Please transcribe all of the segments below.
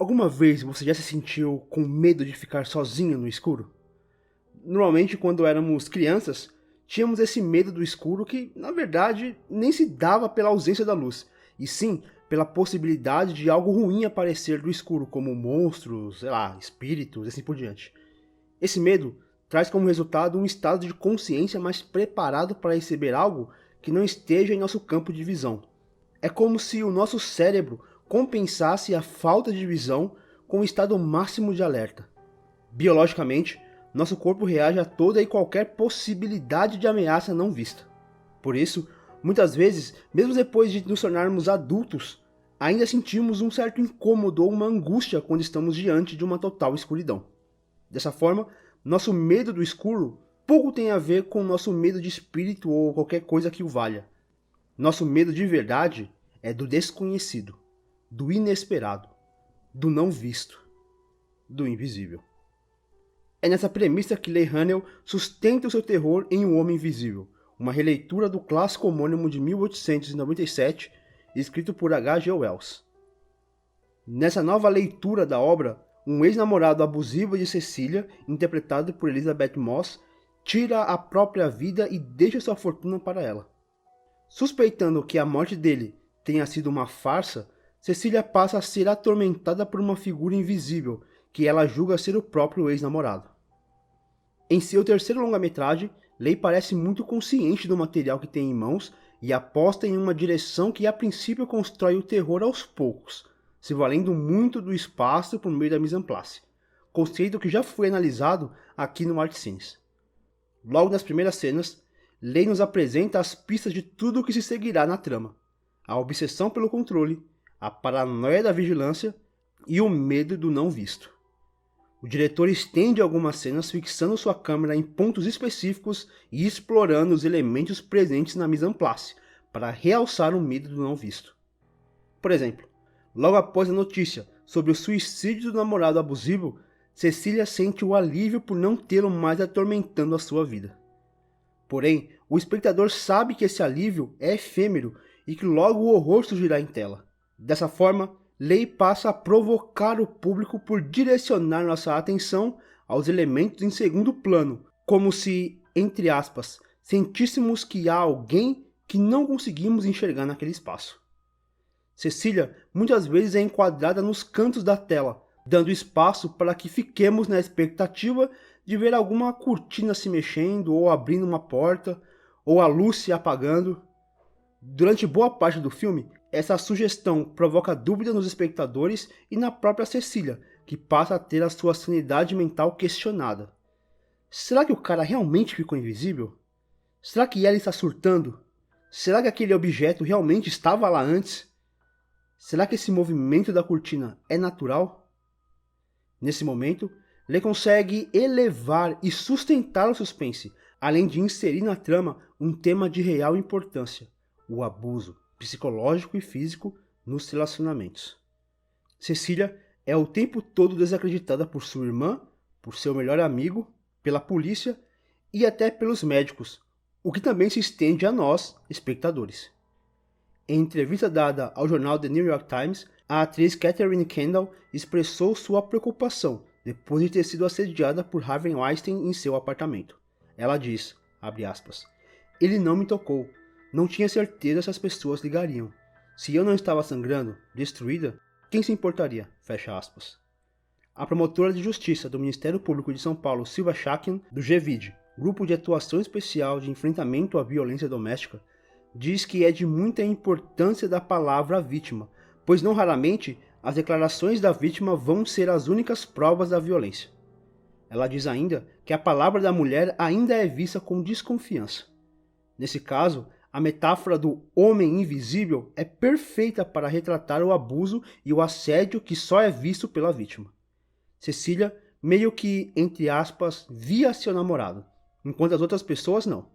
Alguma vez você já se sentiu com medo de ficar sozinho no escuro? Normalmente, quando éramos crianças, tínhamos esse medo do escuro que, na verdade, nem se dava pela ausência da luz, e sim pela possibilidade de algo ruim aparecer do escuro, como monstros, sei lá, espíritos e assim por diante. Esse medo traz como resultado um estado de consciência mais preparado para receber algo que não esteja em nosso campo de visão. É como se o nosso cérebro compensasse a falta de visão com o estado máximo de alerta. Biologicamente, nosso corpo reage a toda e qualquer possibilidade de ameaça não vista. Por isso, muitas vezes, mesmo depois de nos tornarmos adultos, ainda sentimos um certo incômodo ou uma angústia quando estamos diante de uma total escuridão. Dessa forma, nosso medo do escuro pouco tem a ver com nosso medo de espírito ou qualquer coisa que o valha. Nosso medo de verdade é do desconhecido, do inesperado, do não visto, do invisível. É nessa premissa que Leigh Hannell sustenta o seu terror em O Homem Invisível, uma releitura do clássico homônimo de 1897, escrito por H.G. Wells. Nessa nova leitura da obra, um ex-namorado abusivo de Cecília, interpretado por Elizabeth Moss, tira a própria vida e deixa sua fortuna para ela. Suspeitando que a morte dele tenha sido uma farsa, Cecília passa a ser atormentada por uma figura invisível que ela julga ser o próprio ex-namorado. Em seu terceiro longa-metragem, Leigh parece muito consciente do material que tem em mãos e aposta em uma direção que a princípio constrói o terror aos poucos, se valendo muito do espaço por meio da mise en place, conceito que já foi analisado aqui no Art Scenes. Logo nas primeiras cenas, Leigh nos apresenta as pistas de tudo o que se seguirá na trama: a obsessão pelo controle, a paranoia da vigilância e o medo do não visto. O diretor estende algumas cenas fixando sua câmera em pontos específicos e explorando os elementos presentes na mise en place, para realçar o medo do não visto. Por exemplo, logo após a notícia sobre o suicídio do namorado abusivo, Cecília sente o alívio por não tê-lo mais atormentando a sua vida. Porém, o espectador sabe que esse alívio é efêmero e que logo o horror surgirá em tela. Dessa forma, Leigh passa a provocar o público por direcionar nossa atenção aos elementos em segundo plano, como se, entre aspas, sentíssemos que há alguém que não conseguimos enxergar naquele espaço. Cecília muitas vezes é enquadrada nos cantos da tela, dando espaço para que fiquemos na expectativa de ver alguma cortina se mexendo ou abrindo uma porta, ou a luz se apagando. Durante boa parte do filme, essa sugestão provoca dúvida nos espectadores e na própria Cecília, que passa a ter a sua sanidade mental questionada. Será que o cara realmente ficou invisível? Será que ela está surtando? Será que aquele objeto realmente estava lá antes? Será que esse movimento da cortina é natural? Nesse momento, Leigh consegue elevar e sustentar o suspense, além de inserir na trama um tema de real importância: o abuso psicológico e físico nos relacionamentos. Cecília é o tempo todo desacreditada por sua irmã, por seu melhor amigo, pela polícia e até pelos médicos, o que também se estende a nós, espectadores. Em entrevista dada ao jornal The New York Times, a atriz Catherine Kendall expressou sua preocupação depois de ter sido assediada por Harvey Weinstein em seu apartamento. Ela diz, abre aspas, "Ele não me tocou. Não tinha certeza se as pessoas ligariam. Se eu não estava sangrando, destruída, quem se importaria?" Fecha aspas. A promotora de justiça do Ministério Público de São Paulo, Silvia Chakin, do GVID, Grupo de Atuação Especial de Enfrentamento à Violência Doméstica, diz que é de muita importância da palavra vítima, pois não raramente as declarações da vítima vão ser as únicas provas da violência. Ela diz ainda que a palavra da mulher ainda é vista com desconfiança. Nesse caso, a metáfora do homem invisível é perfeita para retratar o abuso e o assédio que só é visto pela vítima. Cecília meio que, entre aspas, via seu namorado, enquanto as outras pessoas não.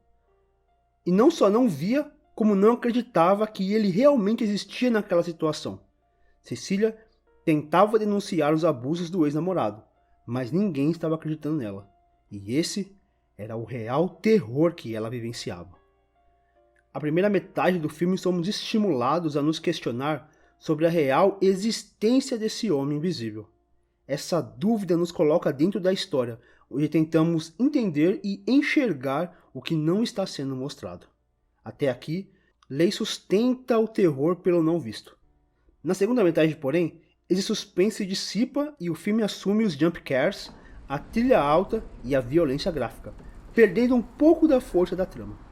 E não só não via, como não acreditava que ele realmente existia naquela situação. Cecília tentava denunciar os abusos do ex-namorado, mas ninguém estava acreditando nela. E esse era o real terror que ela vivenciava. A primeira metade do filme somos estimulados a nos questionar sobre a real existência desse homem invisível. Essa dúvida nos coloca dentro da história, onde tentamos entender e enxergar o que não está sendo mostrado. Até aqui, Leigh sustenta o terror pelo não visto. Na segunda metade, porém, esse suspense se dissipa e o filme assume os jump scares, a trilha alta e a violência gráfica, perdendo um pouco da força da trama.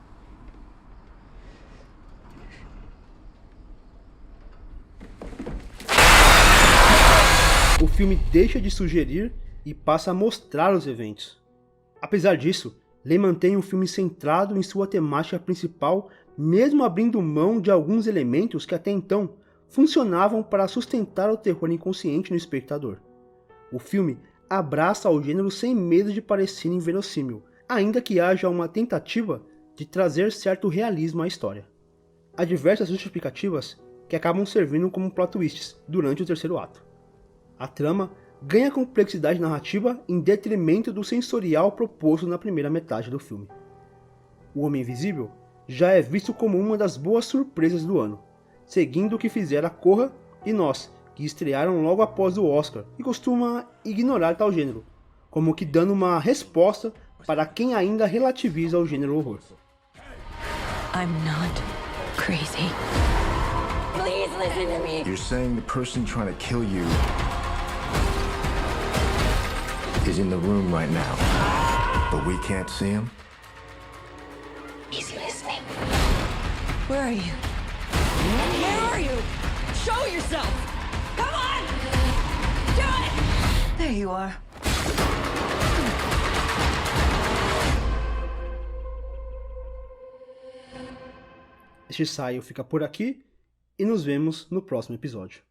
O filme deixa de sugerir e passa a mostrar os eventos. Apesar disso, Leigh mantém o filme centrado em sua temática principal, mesmo abrindo mão de alguns elementos que até então funcionavam para sustentar o terror inconsciente no espectador. O filme abraça o gênero sem medo de parecer inverossímil, ainda que haja uma tentativa de trazer certo realismo à história. Há diversas justificativas que acabam servindo como plot twists durante o terceiro ato. A trama ganha complexidade narrativa em detrimento do sensorial proposto na primeira metade do filme. O Homem Invisível já é visto como uma das boas surpresas do ano, seguindo o que fizera Corra e Nós, que estrearam logo após o Oscar e costuma ignorar tal gênero, como que dando uma resposta para quem ainda relativiza o gênero horror. I'm not crazy. Please listen to me. You're saying the person trying to kill you is in the room right now, but we can't see him? He's listening. Where are you? Where are you? Show yourself! Come on! Do it! There you are. Este ensaio fica por aqui e nos vemos no próximo episódio.